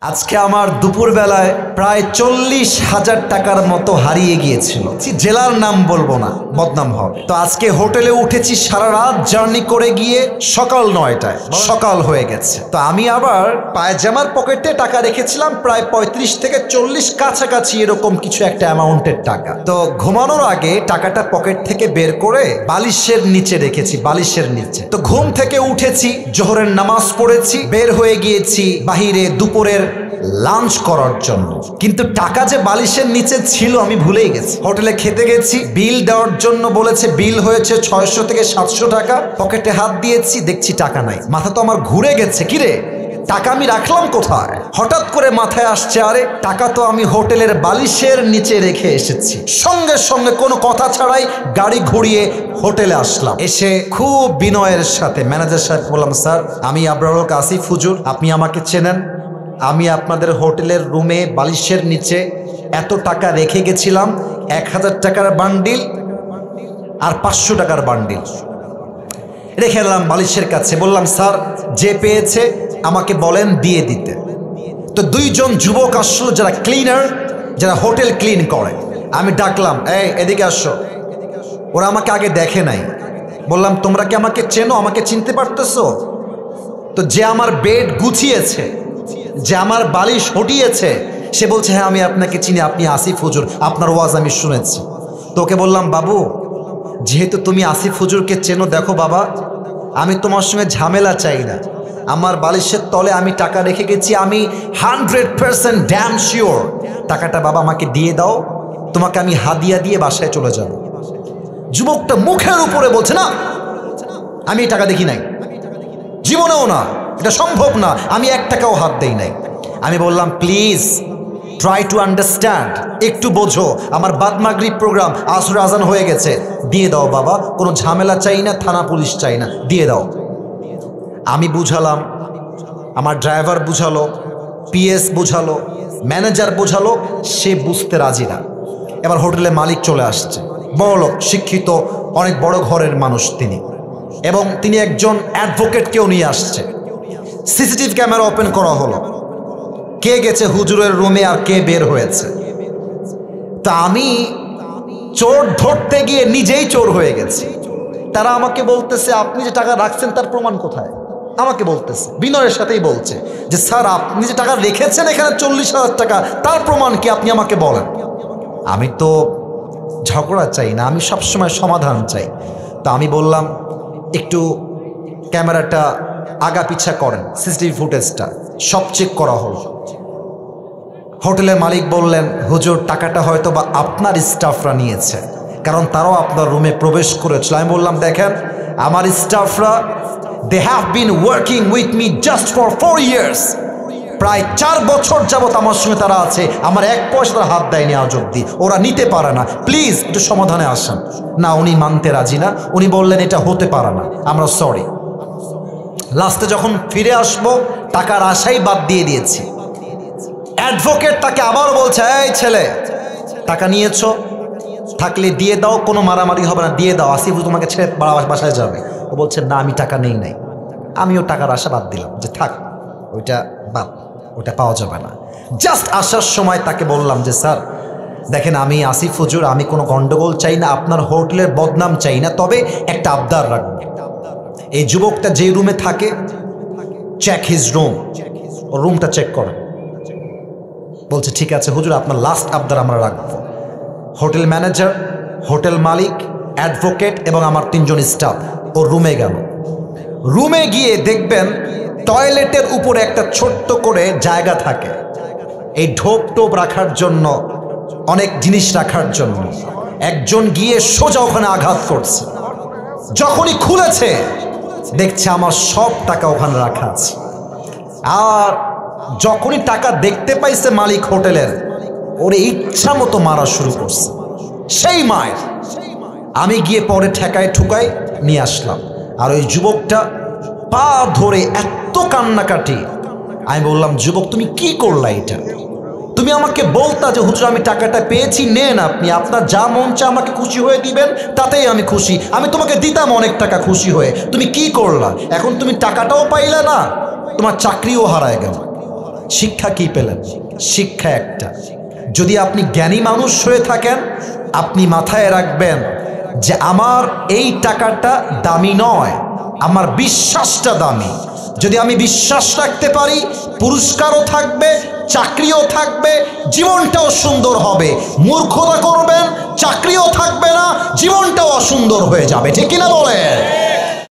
আজকে আমার দুপুর বেলায় প্রায় 40,000 টাকার মতো হারিয়ে গিয়েছিল। জেলার নাম বলবো না, বদনাম হবে। তো আজকে হোটেলে উঠেছি, সারা রাত জার্নি করে গিয়ে সকাল 9টায় সকাল হয়ে গেছে। তো আমি আবার পায়জামার পকেটে টাকা রেখেছিলাম প্রায় 35 থেকে 40 কাছাকাছি এরকম কিছু একটা অ্যামাউন্টের টাকা। তো ঘুমানোর আগে টাকাটা পকেট থেকে বের করে বালিশের নিচে রেখেছি, বালিশের নিচে। তো ঘুম থেকে উঠেছি, জোহরের নামাজ পড়েছি, বের হয়ে গিয়েছি বাহিরে দুপুরের লাঞ্চ করার জন্য। কিন্তু টাকা যে বালিশের নিচে ছিল আমি ভুলেই গেছি। হোটেলে খেতে গেছি, বিল দেওয়ার জন্য বলেছে, বিল হয়েছে 600 থেকে 700 টাকা। পকেটে হাত দিয়েছি, দেখছি টাকা নাই। মাথা তো আমার ঘুরে গেছে, কিরে টাকা আমি রাখলাম কোথায়? হঠাৎ করে মাথায় আসছে, আরে টাকা তো আমি হোটেলের বালিশের নিচে রেখে এসেছি। সঙ্গে সঙ্গে কোনো কথা ছাড়াই গাড়ি ঘুরিয়ে হোটেলে আসলাম। এসে খুব বিনয়ের সাথে ম্যানেজার সাহেব বললাম, স্যার আমি আবরারুল হক আসিফ হুজুর, আপনি আমাকে চেনেন। আমি আপনাদের হোটেলের রুমে বালিশের নিচে এত টাকা রেখে গেছিলাম, 1000 টাকার বান্ডিল আর 500 টাকার বান্ডিল রেখে এলাম বালিশের কাছে। বললাম, স্যার যে পেয়েছে আমাকে বলেন দিয়ে দিতে। তো দুইজন যুবক আসলো, যারা ক্লিনার, যারা হোটেল ক্লিন করে। আমি ডাকলাম, এই এদিকে আসো। ওরা আমাকে আগে দেখে নাই। বললাম, তোমরা কি আমাকে চেনো, আমাকে চিনতে পারতেছো? তো যে আমার বেড গুছিয়েছে, যে আমার বালিশ হটিয়েছে, সে বলছে, হ্যাঁ আমি আপনাকে চিনি, আপনি আসিফ হুজুর, আপনার ওয়াজ আমি শুনেছি। তো ওকে বললাম, বাবু যেহেতু তুমি আসিফ হুজুরকে চেনো, দেখো বাবা আমি তোমার সঙ্গে ঝামেলা চাই না। আমার বালিশের তলে আমি টাকা রেখে গেছি, আমি 100% ড্যাম শিওর টাকাটা বাবা আমাকে দিয়ে দাও, তোমাকে আমি হাদিয়া দিয়ে বাসায় চলে যাব। যুবকটা মুখের উপরে বলছে, না আমি টাকা দেখি নাই, জীবনেও না, এটা সম্ভব না, আমি 1 টাকাও হাত দেই নাই। আমি বললাম, প্লিজ ট্রাই টু আন্ডারস্ট্যান্ড, একটু বোঝো, আমার বাদ মাগরিব প্রোগ্রাম, আসর আজান হয়ে গেছে, দিয়ে দাও বাবা, কোনো ঝামেলা চাই না, থানা পুলিশ চাই না, দিয়ে দাও। আমি বুঝালাম, আমার ড্রাইভার বুঝালো, পিএস বুঝালো, ম্যানেজার বুঝালো, সে বুঝতে রাজি না। এবার হোটেলে মালিক চলে আসছে, বড়লোক, শিক্ষিত, অনেক বড় ঘরের মানুষ তিনি, এবং তিনি একজন অ্যাডভোকেটকেও নিয়ে আসছে। সিসিটিভি ক্যামেরা ওপেন করা হলো, কে গেছে হুজুরের রুমে আর কে বের হয়েছে। তা আমি চোর ধরতে গিয়ে নিজেই চোর হয়ে গেছি। তারা আমাকে বলতেছে, আপনি যে টাকা রাখছেন তার প্রমাণ কোথায়? আমাকে বলতেছে, বিনয়ের সাথেই বলছে যে, স্যার আপনি যে টাকা রেখেছেন এখানে 40,000 টাকা, তার প্রমাণ কি, আপনি আমাকে বলেন। আমি তো ঝগড়া চাই না, আমি সবসময় সমাধান চাই। তা আমি বললাম, একটু ক্যামেরাটা আগা পিছা করেন, সিসিটিভি ফুটেজটা সব চেক করা হলো। হোটেলের মালিক বললেন, হুজুর টাকাটা হয়তো বা আপনার স্টাফরা নিয়েছে, কারণ তারাও আপনার রুমে প্রবেশ করেছিল। আমি বললাম, দেখেন আমার স্টাফরা, they have been working with me just for 4 years, প্রায় 4 বছর যাবত আমার সঙ্গে তারা আছে, আমার 1 পয়সা তারা হাত দেয়নি আজ অব্দি, ওরা নিতে পারে না, প্লিজ একটু সমাধানে আসেন। না, উনি মানতে রাজি না, উনি বললেন এটা হতে পারে না, আমরা সরি। লাস্টে যখন ফিরে আসবো, টাকার আশাই বাদ দিয়ে দিয়েছি। অ্যাডভোকেট তাকে আবার বলছে, এই ছেলে টাকা নিয়েছো, থাকলে দিয়ে দাও, কোনো মারামারি হবে না, দিয়ে দাও, আসিফ তোমাকে ছেড়ে বাসায় যাবে। ও বলছে, না আমি টাকা নেই নাই। আমিও টাকার আশা বাদ দিলাম, যে থাক ওইটা বাদ, ওটা পাওয়া যাবে না। জাস্ট আসার সময় তাকে বললাম যে, স্যার দেখেন আমি আসিফ হুজুর, আমি কোনো গন্ডগোল চাই না, আপনার হোটেলের বদনাম চাই না, তবে একটা আবদার রাখবো, এই যুবকটা যে রুমে থাকে, চেক হিজ রুম, ওর রুমটা চেক করেন। বলছে, ঠিক আছে হুজুর, আপনার লাস্ট আবদার আমরা রাখবো। হোটেল ম্যানেজার, হোটেল মালিক, অ্যাডভোকেট এবং আমার 3 জন স্টাফ ওর রুমে গেল। রুমে গিয়ে দেখবেন টয়লেটের উপরে একটা ছোট্ট করে জায়গা থাকে, এই ঢোপ টোপ রাখার জন্য, অনেক জিনিস রাখার জন্য। একজন গিয়ে সোজা ওখানে আঘাত করছে। যখনই খুলেছে দেখছে আমার সব টাকা ওখানে রাখা আছে। আর যখনই টাকা দেখতে পাইছে মালিক হোটেলের, ওরে ইচ্ছা মতো মারা শুরু করছে। সেই মায়ের আমি গিয়ে পরে ঠেকায় ঠুকায় নিয়ে আসলাম। আর ওই যুবকটা পা ধরে এত কান্নাকাটি। আমি বললাম, যুবক তুমি কি করলা এটা? তুমি আমাকে বলতা যে হুজুর আমি টাকাটা পেয়েছি, নেন আপনি, আপনার যা মন চা আমাকে খুশি হয়ে দিবেন, তাতেই আমি খুশি, আমি তোমাকে দিতাম অনেক টাকা খুশি হয়ে। তুমি কি করলা? এখন তুমি টাকাটাও পাইলে না, তোমার চাকরিও হারায় গেল। শিক্ষা কি পেলেন? শিক্ষা একটা, যদি আপনি জ্ঞানী মানুষ হয়ে থাকেন, আপনি মাথায় রাখবেন যে আমার এই টাকাটা দামি নয়, আমার বিশ্বাসটা দামি। যদি আমি বিশ্বাস রাখতে পারি, পুরস্কারও থাকবে, চাকরিও থাকবে, জীবনটাও সুন্দর হবে। মূর্খতা করবেন, চাকরিও থাকবে না, জীবনটাও অসুন্দর হয়ে যাবে। ঠিক কিনা বলেন?